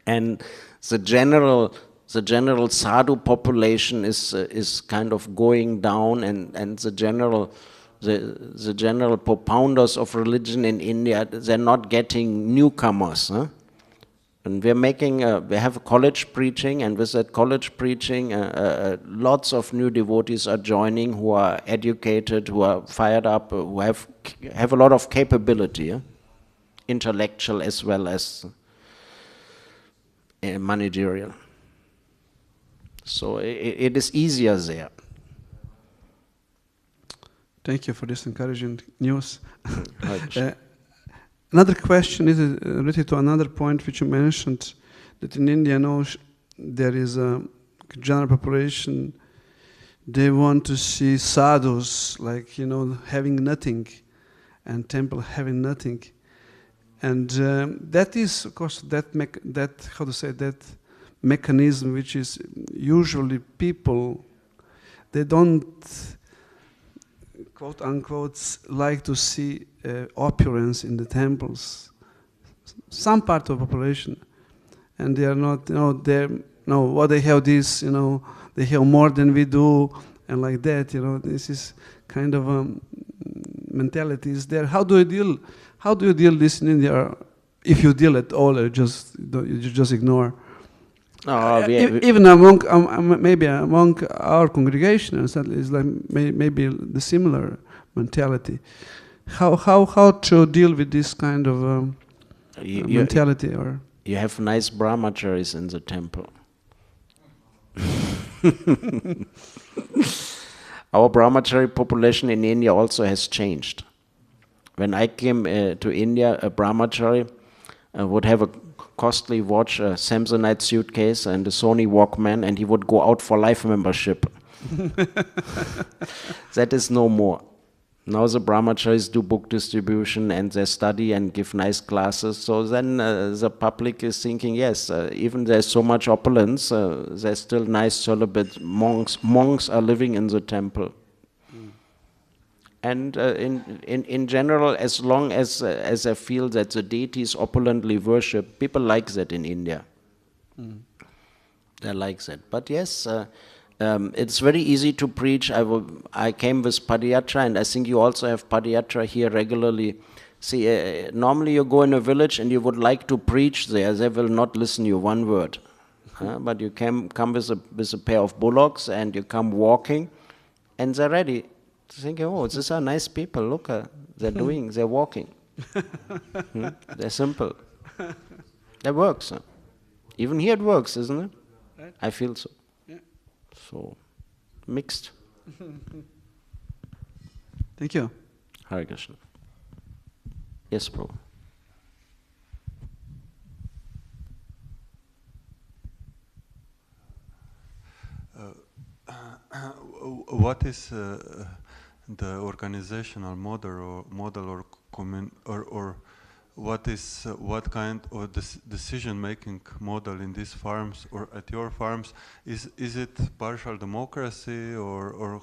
and the general sadhu population is kind of going down, and the general propounders of religion in India, they're not getting newcomers. Huh? And we have a college preaching, and with that college preaching, lots of new devotees are joining who are educated, who are fired up, who have a lot of capability, intellectual as well as managerial. So it is easier there. Thank you for this encouraging news. Another question is related to another point which you mentioned, that in India now there is a general population, they want to see sadhus, like, having nothing, and temple having nothing. And that is, of course, that mechanism which is usually people, they don't, quote unquote, like to see opulence in the temples. Some part of the population. and they are not, what they have this, they have more than we do, and like that, this is kind of mentality is there. How do you deal this in India? If you deal at all, or you just ignore. Even maybe among our congregation, it's like maybe the similar mentality. How to deal with this kind of mentality? Or you have nice brahmacharis in the temple. Our brahmachari population in India also has changed. When I came to India, a brahmachari would have a costly watch, a Samsonite suitcase and a Sony Walkman, and he would go out for life membership. That is no more. Now the brahmacharis do book distribution and they study and give nice classes. So then the public is thinking, yes, even there's so much opulence, there's still nice celibate monks. Monks are living in the temple. And in general, as long as I feel that the deity is opulently worshipped, people like that in India. They like that. But yes, it's very easy to preach. I came with padayatra, and I think you also have padayatra here regularly. See, normally you go in a village and you would like to preach there. They will not listen you one word. But you come with a pair of bullocks and you come walking, and they're ready. Thinking, oh, these are nice people. Look, they're walking. They're simple. That works. Even here it works, isn't it? Right. I feel so. Yeah. So, mixed. Thank you. Hare-krishna. Yes, Prabhu. What is the organizational model or what kind of decision-making model in these farms or at your farms? Is it partial democracy or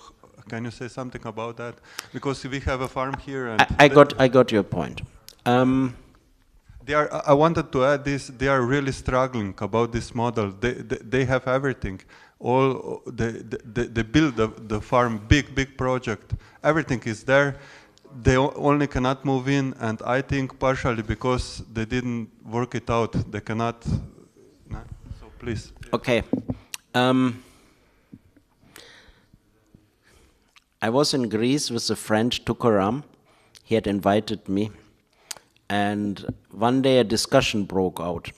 can you say something about that? Because we have a farm here, and I got your point. I wanted to add this. They are really struggling about this model. They have everything. They build the farm, big project. Everything is there. They only cannot move in, and I think partially because they didn't work it out, they cannot. So please. Okay. I was in Greece with a friend, Tukaram. He had invited me, and one day a discussion broke out.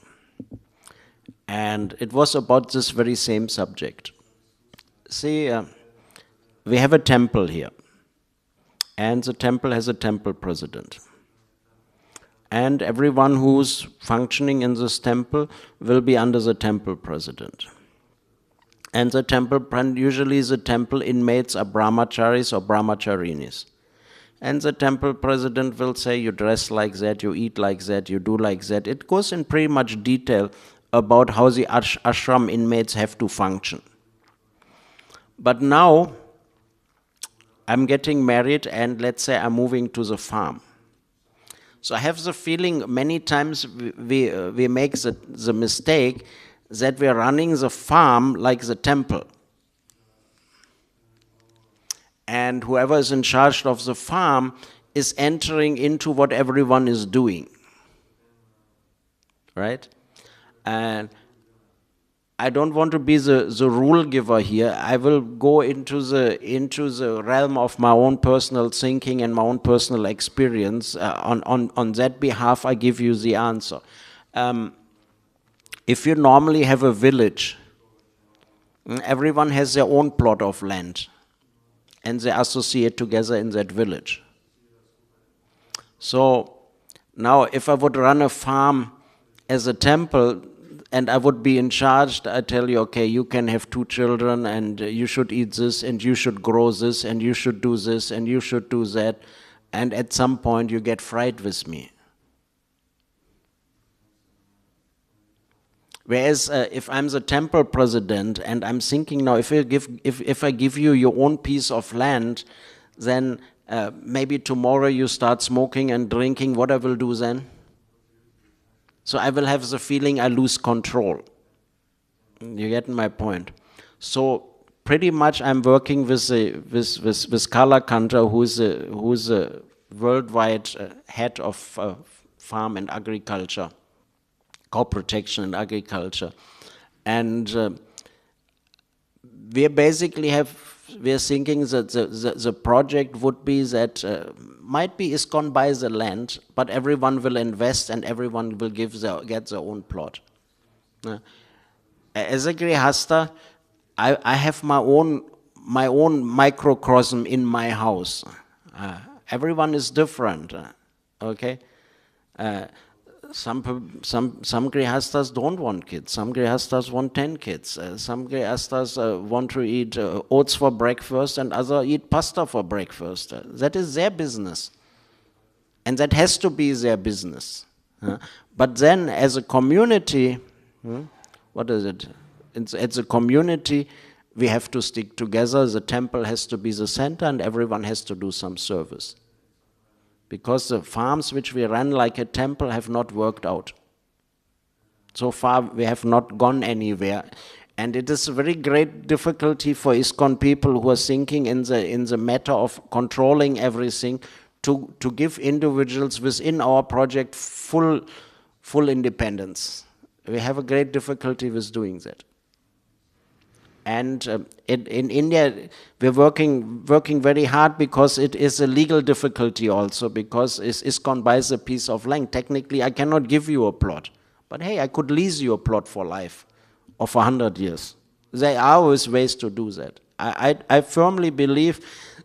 And it was about this very same subject. See, we have a temple here. And the temple has a temple president. And everyone who's functioning in this temple will be under the temple president. And the temple, usually the temple inmates are brahmacharis or brahmacharinis. And the temple president will say, you dress like that, you eat like that, you do like that. It goes in pretty much detail about how the ashram inmates have to function. But now, I'm getting married and let's say I'm moving to the farm. So I have the feeling many times we make the mistake that we're running the farm like the temple. And whoever is in charge of the farm is entering into what everyone is doing. Right? And I don't want to be the rule giver here. I will go into the realm of my own personal thinking and my own personal experience. On that behalf, I give you the answer. If you normally have a village, everyone has their own plot of land, and they associate together in that village. So now, if I would run a farm as a temple, and I would be in charge, I tell you, okay, you can have 2 children, and you should eat this, and you should grow this, and you should do this, and you should do that, and at some point you get fried with me. Whereas if I'm the temple president, and I'm thinking now, if I give you your own piece of land, then maybe tomorrow you start smoking and drinking, what I will do then? So I will have the feeling I lose control. You get my point? So pretty much I'm working with Kalakanta, who's a worldwide head of farm and agriculture, crop protection and agriculture. And we're thinking that the project would be that might be ISKCON buys the land, but everyone will invest and everyone will get their own plot. As a Grihasta, I have my own microcosm in my house. Everyone is different. Okay. Some Grihastas don't want kids. Some Grihastas want 10 kids. Some Grihastas want to eat oats for breakfast and others eat pasta for breakfast. That is their business. And that has to be their business. But then as a community, what is it? As a community, we have to stick together. The temple has to be the center and everyone has to do some service. Because the farms which we run like a temple have not worked out. So far we have not gone anywhere. And it is a very great difficulty for ISKCON people who are thinking in the matter of controlling everything to give individuals within our project full independence. We have a great difficulty with doing that. And in India, we're working very hard because it is a legal difficulty also, because ISKCON buys a piece of land. Technically, I cannot give you a plot. But hey, I could lease you a plot for life or for 100 years. There are always ways to do that. I firmly believe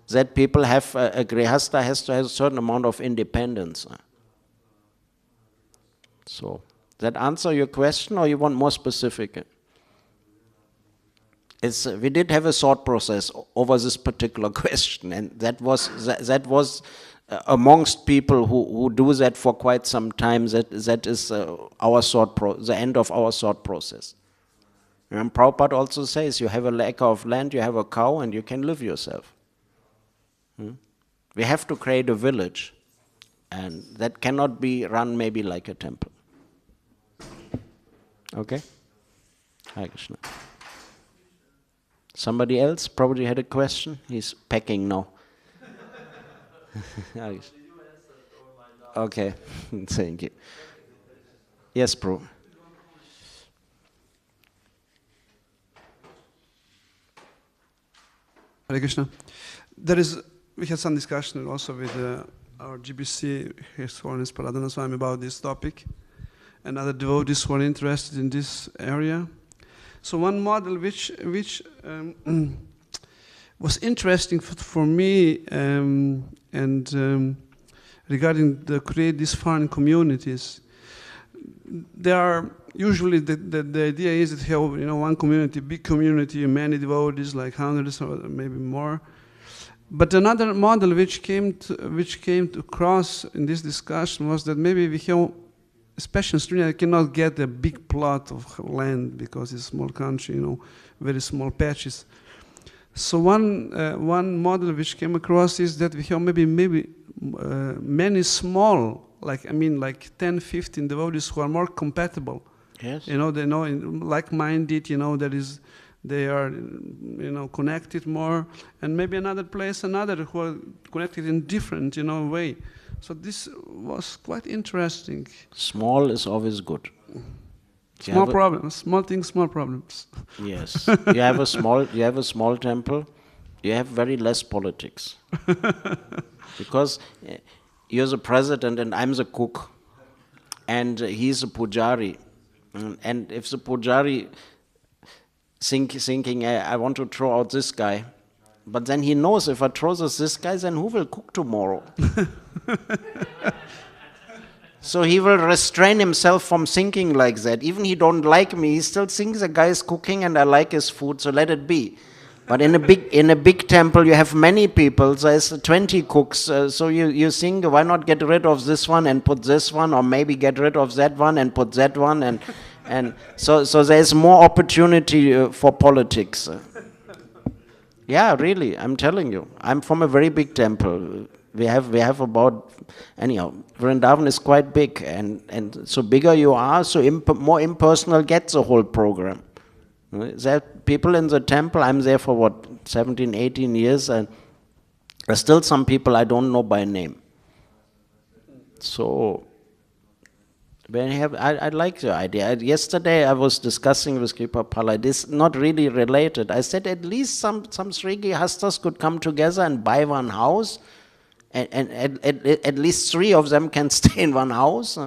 that people have, a Grihasta has to have a certain amount of independence. So, that answer your question or you want more specific? We did have a thought process over this particular question, and that was amongst people who do that for quite some time. That is the end of our thought process. And Prabhupada also says, you have a acre of land, you have a cow, and you can live yourself. We have to create a village, and that cannot be run maybe like a temple. Okay? Hare-krishna. Somebody else probably had a question? He's packing now. Okay, thank you. Yes, bro. Hare Krishna. We had some discussion also with our GBC, His Holiness Paradana Swami, about this topic, and other devotees who are interested in this area. So one model which was interesting for me regarding create these foreign communities, there are usually the idea is that you have one community, big community, many devotees, like hundreds or maybe more. But another model which came to cross in this discussion was that maybe we have, especially in Sri Lanka, cannot get a big plot of land because it's a small country, very small patches. So one model which came across is that we have maybe many small, like 10, 15 devotees who are more compatible. Yes. They know like-minded. They are connected more, and maybe another place, another who are connected in different way. So this was quite interesting. Small is always good. Small problems, small things, small problems. Yes, you have a small temple. You have very less politics, because you're the president and I'm the cook, and he's a pujari, and if the pujari thinking I want to throw out this guy, but then he knows if I throw this guy, then who will cook tomorrow? So he will restrain himself from thinking like that. Even he don't like me, he still thinks the guy is cooking and I like his food, so let it be. But in a big temple, you have many people. There's 20 cooks. So you think, why not get rid of this one and put this one, or maybe get rid of that one and put that one, and so there's more opportunity for politics. Yeah, really, I'm telling you. I'm from a very big temple. We have about, anyhow, Vrindavan is quite big, and so bigger you are, so more impersonal gets the whole program. There are people in the temple, I'm there for 17, 18 years, and there's still some people I don't know by name. So, I like the idea. Yesterday I was discussing with Kripapala, this is not really related. I said at least some Sri Grihasthas could come together and buy one house, and at least 3 of them can stay in one house.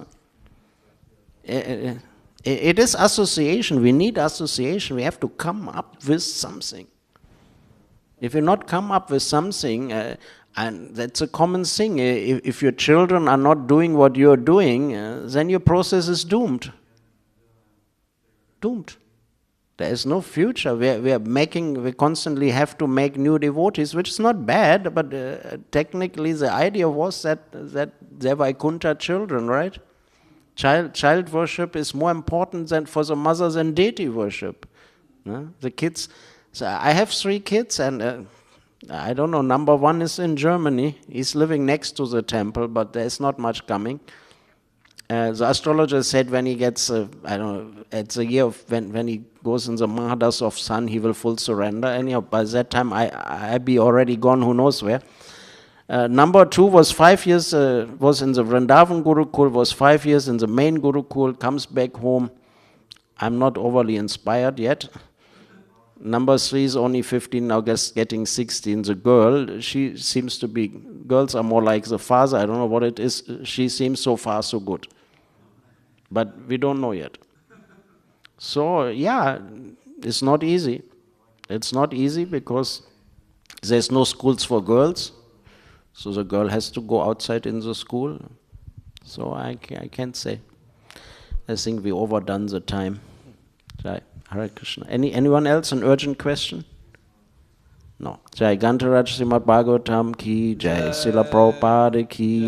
It is association. We need association. We have to come up with something. If you not come up with something, and that's a common thing, if your children are not doing what you're doing, then your process is doomed. Doomed. There is no future. We constantly have to make new devotees, which is not bad, but technically the idea was that they were Vaikuntha children, right? Child worship is more important than for the mothers than deity worship. The kids. So I have 3 kids, and I don't know, number 1 is in Germany. He's living next to the temple, but there's not much coming. The astrologer said when he gets, I don't know, it's a year of when he goes in the Mahadas of Sun, he will full surrender. Anyhow, by that time, I be already gone, who knows where. Number 2 was 5 years, was in the Vrindavan Gurukul, was 5 years in the main Gurukul, comes back home. I'm not overly inspired yet. Number 3 is only 15, now getting 16. The girl, she seems to be, girls are more like the father, I don't know what it is. She seems so far so good. But we don't know yet. So, yeah, it's not easy. It's not easy because there's no schools for girls. So the girl has to go outside in the school. So I can't say. I think we overdone the time. Jai Hare Krishna. Anyone else an urgent question? No. Jai Gantaraj Srimad Bhagavatam ki jai. Srila Prabhupada ki